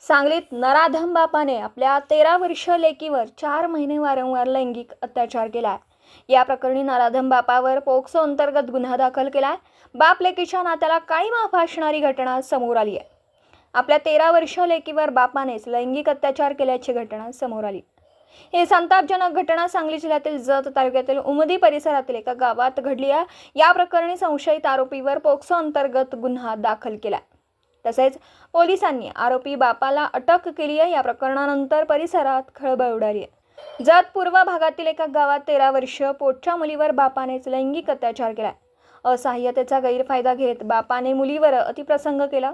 सांगलीत नराधम बापाने आपल्या 13 वर्षीय लेकीवर 4 महिने वारंवार लैंगिक अत्याचार केलाय। या प्रकरणी नराधम बापावर पोक्सो अंतर्गत गुन्हा दाखल केलाय। बाप लेकीच्या नात्याला काळीमा फासणारी घटना समोर आली आहे। आपल्या 13 वर्षीय लेकीवर बापानेच लैंगिक अत्याचार केल्याची घटना समोर आली। ही संतापजनक घटना सांगली जिल्ह्यातील जत तालुक्यातील उमदी परिसरातील एका गावात घडली आहे। या प्रकरणी संशयित आरोपीवर पोक्सो अंतर्गत गुन्हा दाखल केलाय। तसेच पोलिसांनी आरोपी बापाला अटक केली आहे। या प्रकरणानंतर परिसरात खळबळ उडाली आहे। जत पूर्व भागातील एका गावात 13 वर्षीय पोटच्या मुलीवर बापानेच लैंगिक अत्याचार केलाय। असहाय्यतेचा गैरफायदा घेत बापाने मुलीवर अतिप्रसंग केला।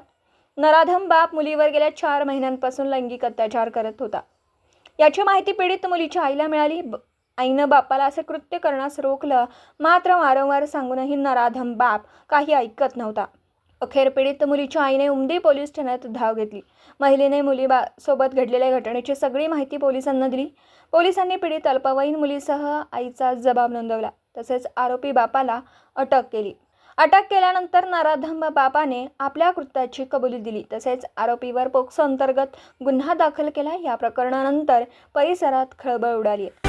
नराधम बाप मुलीवर गेल्या 4 महिन्यांपासून लैंगिक अत्याचार करत होता। याची माहिती पीडित मुलीच्या आईला मिळाली। आईनं बापाला असे कृत्य करण्यास रोखलं, मात्र वारंवार सांगूनही नराधम बाप काही ऐकत नव्हता। अखेर पीडित मुलीच्या आईने उमदी पोलीस ठाण्यात धाव घेतली। महिलेने मुलीसोबत घडलेल्या घटनेची सगळी माहिती पोलिसांना दिली। पोलिसांनी पीडित अल्पवयीन मुलीसह आईचा जबाब नोंदवला। तसेच आरोपी बापाला अटक केली। अटक केल्यानंतर नराधम बापाने आपल्या कृत्याची कबुली दिली। तसेच आरोपीवर पोक्सो अंतर्गत गुन्हा दाखल केला। या प्रकरणानंतर परिसरात खळबळ उडाली आहे।